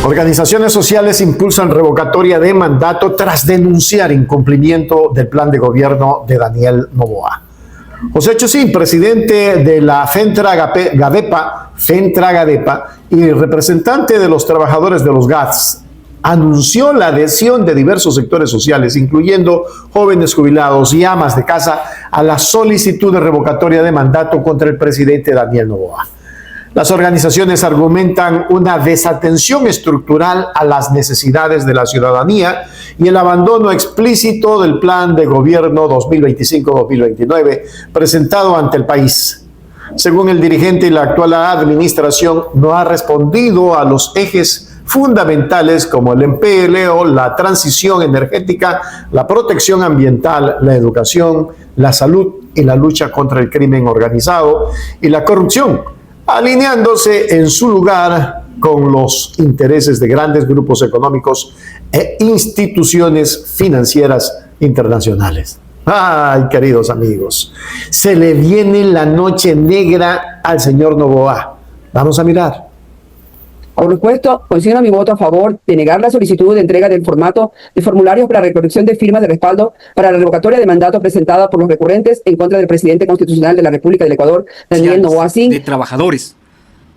Organizaciones sociales impulsan revocatoria de mandato tras denunciar incumplimiento del plan de gobierno de Daniel Noboa. José Chocín, presidente de la FENTRAGADEPA y representante de los trabajadores de los GATS, anunció la adhesión de diversos sectores sociales, incluyendo jóvenes jubilados y amas de casa, a la solicitud de revocatoria de mandato contra el presidente Daniel Noboa. Las organizaciones argumentan una desatención estructural a las necesidades de la ciudadanía y el abandono explícito del plan de gobierno 2025-2029 presentado ante el país. Según el dirigente, la actual administración no ha respondido a los ejes fundamentales como el empleo, la transición energética, la protección ambiental, la educación, la salud y la lucha contra el crimen organizado y la corrupción, alineándose en su lugar con los intereses de grandes grupos económicos e instituciones financieras internacionales. Ay, queridos amigos, se le viene la noche negra al señor Noboa. Vamos a mirar. Por supuesto, consigno mi voto a favor de negar la solicitud de entrega del formato de formularios para recolección de firmas de respaldo para la revocatoria de mandato presentada por los recurrentes en contra del presidente constitucional de la República del Ecuador, Daniel Noboa Sin. De trabajadores,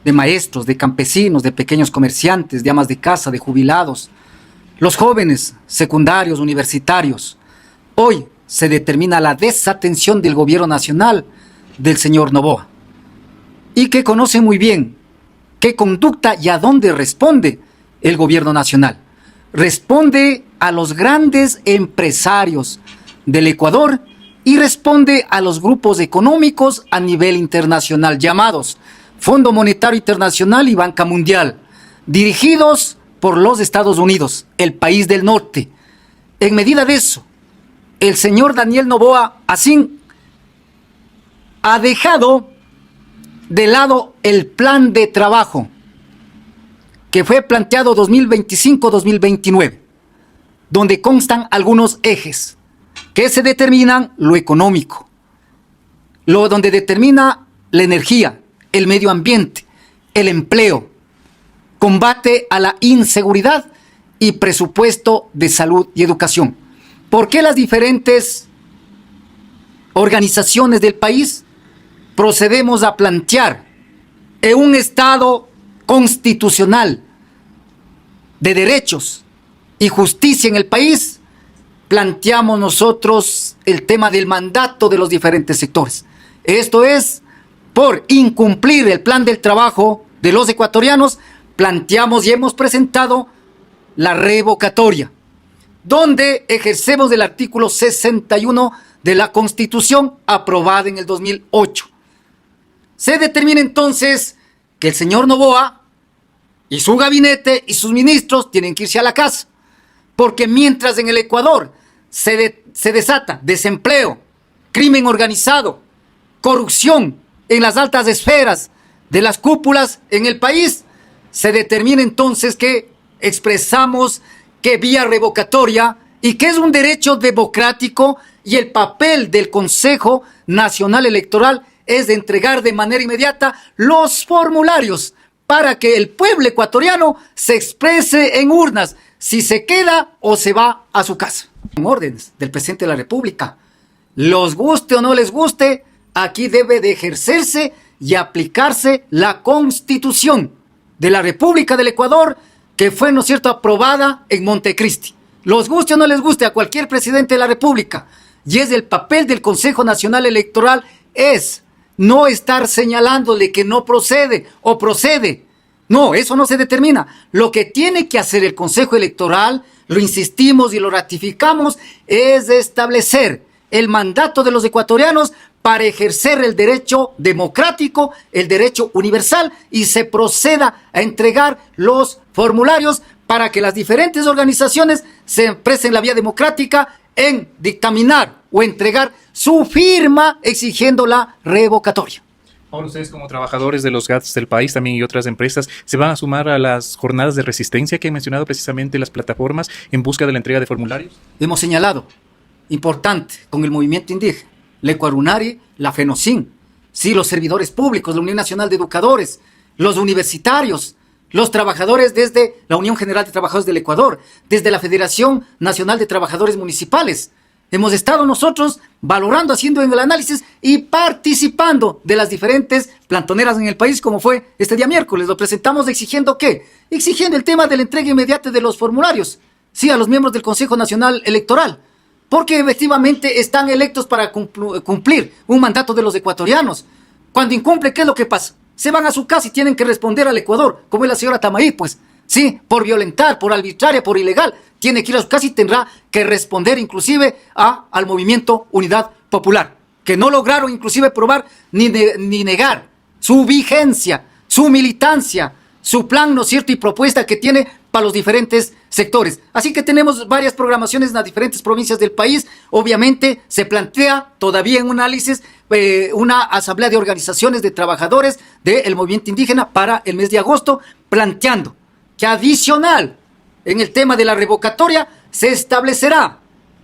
de maestros, de campesinos, de pequeños comerciantes, de amas de casa, de jubilados, los jóvenes, secundarios, universitarios. Hoy se determina la desatención del gobierno nacional del señor Noboa y que conoce muy bien qué conducta y a dónde responde el gobierno nacional. Responde a los grandes empresarios del Ecuador y responde a los grupos económicos a nivel internacional llamados Fondo Monetario Internacional y Banca Mundial, dirigidos por los Estados Unidos, el país del norte. En medida de eso, el señor Daniel Noboa Asín ha dejado de lado el plan de trabajo que fue planteado 2025-2029, donde constan algunos ejes que se determinan lo económico, donde determina la energía, el medio ambiente, el empleo, combate a la inseguridad y presupuesto de salud y educación. ¿Por qué las diferentes organizaciones del país procedemos a plantear en un Estado constitucional de derechos y justicia en el país? Planteamos nosotros el tema del mandato de los diferentes sectores. Esto es, por incumplir el plan del trabajo de los ecuatorianos, planteamos y hemos presentado la revocatoria, donde ejercemos el artículo 61 de la Constitución aprobada en el 2008. Se determina entonces que el señor Noboa y su gabinete y sus ministros tienen que irse a la casa, porque mientras en el Ecuador se desata desempleo, crimen organizado, corrupción en las altas esferas de las cúpulas en el país, se determina entonces que expresamos que vía revocatoria y que es un derecho democrático y el papel del Consejo Nacional Electoral es de entregar de manera inmediata los formularios para que el pueblo ecuatoriano se exprese en urnas si se queda o se va a su casa. En órdenes del presidente de la República, los guste o no les guste, aquí debe de ejercerse y aplicarse la Constitución de la República del Ecuador, que fue, ¿no es cierto?, aprobada en Montecristi. Los guste o no les guste a cualquier presidente de la República, y es el papel del Consejo Nacional Electoral, es no estar señalándole que no procede o procede. No, eso no se determina. Lo que tiene que hacer el Consejo Electoral, lo insistimos y lo ratificamos, es establecer el mandato de los ecuatorianos para ejercer el derecho democrático, el derecho universal, y se proceda a entregar los formularios para que las diferentes organizaciones se expresen la vía democrática en dictaminar o entregar su firma exigiendo la revocatoria. Ahora ustedes, como trabajadores de los GATS del país también y otras empresas, ¿se van a sumar a las jornadas de resistencia que han mencionado precisamente las plataformas en busca de la entrega de formularios? Hemos señalado, importante, con el movimiento indígena, la Ecuarunari, la FENOCIN, sí, los servidores públicos, la Unión Nacional de Educadores, los universitarios, los trabajadores desde la Unión General de Trabajadores del Ecuador, desde la Federación Nacional de Trabajadores Municipales. Hemos estado nosotros valorando, haciendo el análisis y participando de las diferentes plantoneras en el país, como fue este día miércoles. Lo presentamos exigiendo ¿qué? Exigiendo el tema de la entrega inmediata de los formularios, sí, a los miembros del Consejo Nacional Electoral, porque efectivamente están electos para cumplir un mandato de los ecuatorianos. Cuando incumple, ¿qué es lo que pasa? Se van a su casa y tienen que responder al Ecuador, como es la señora Tamaí, pues, sí, por violentar, por arbitraria, por ilegal, tiene que ir a su casa y tendrá que responder inclusive al movimiento Unidad Popular, que no lograron inclusive probar ni negar su vigencia, su militancia, su plan, ¿no es cierto?, y propuesta que tiene para los diferentes sectores. Así que tenemos varias programaciones en las diferentes provincias del país. Obviamente se plantea todavía en un análisis una asamblea de organizaciones de trabajadores del movimiento indígena para el mes de agosto, planteando que adicional en el tema de la revocatoria se establecerá,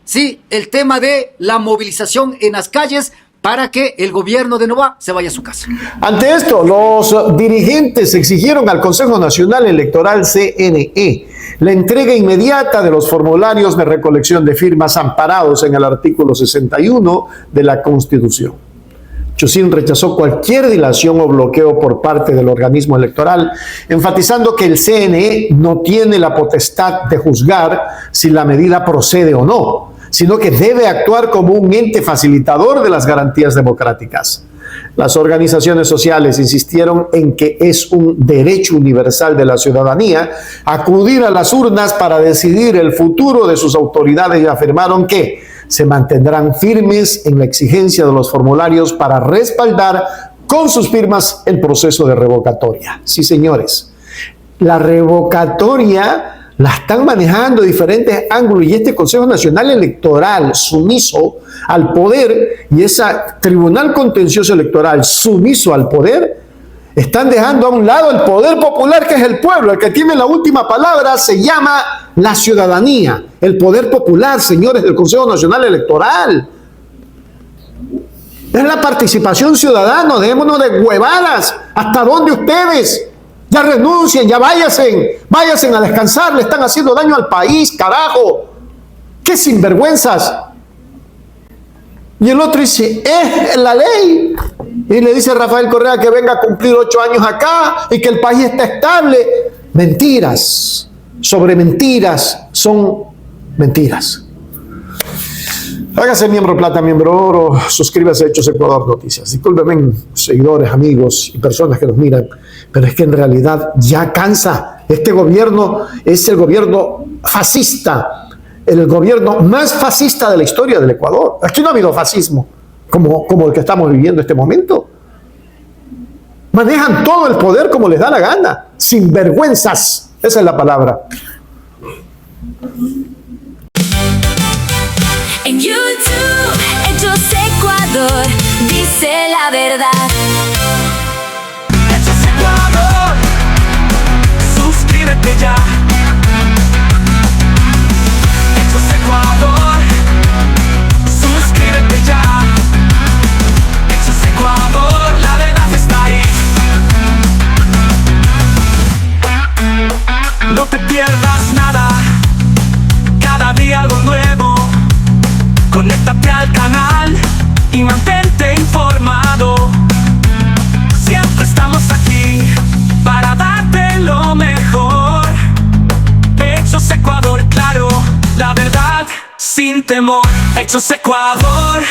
sí, el tema de la movilización en las calles para que el gobierno de Noboa se vaya a su casa. Ante esto, los dirigentes exigieron al Consejo Nacional Electoral, CNE, la entrega inmediata de los formularios de recolección de firmas amparados en el artículo 61 de la Constitución. Chocín rechazó cualquier dilación o bloqueo por parte del organismo electoral, enfatizando que el CNE no tiene la potestad de juzgar si la medida procede o no, sino que debe actuar como un ente facilitador de las garantías democráticas. Las organizaciones sociales insistieron en que es un derecho universal de la ciudadanía acudir a las urnas para decidir el futuro de sus autoridades y afirmaron que se mantendrán firmes en la exigencia de los formularios para respaldar con sus firmas el proceso de revocatoria. Sí, señores, la revocatoria la están manejando de diferentes ángulos y este Consejo Nacional Electoral sumiso al poder y ese Tribunal Contencioso Electoral sumiso al poder están dejando a un lado el poder popular, que es el pueblo. El que tiene la última palabra se llama la ciudadanía, el poder popular, señores del Consejo Nacional Electoral. Es la participación ciudadana, dejémonos de huevadas. ¿Hasta dónde ustedes? Ya renuncien, ya váyanse a descansar, le están haciendo daño al país, carajo. ¡Qué sinvergüenzas! Y el otro dice, es la ley. Y le dice a Rafael Correa que venga a cumplir 8 años acá y que el país está estable. Mentiras, sobre mentiras, son mentiras. Hágase miembro plata, miembro oro, suscríbase a Hechos Ecuador Noticias. Discúlpenme, seguidores, amigos y personas que nos miran, pero es que en realidad ya cansa. Este gobierno es el gobierno fascista, el gobierno más fascista de la historia del Ecuador. Aquí no ha habido fascismo como el que estamos viviendo en este momento. Manejan todo el poder como les da la gana, sin vergüenzas. Esa es la palabra. En YouTube, Hechos Ecuador, dice la verdad. Hechos Ecuador, suscríbete ya. Hechos Ecuador, suscríbete ya. Hechos Ecuador, la verdad está ahí. No te pierdas nada, cada día algo nuevo. Conéctate al canal y mantente informado. Siempre estamos aquí para darte lo mejor. Hechos Ecuador, claro, la verdad sin temor. Hechos Ecuador.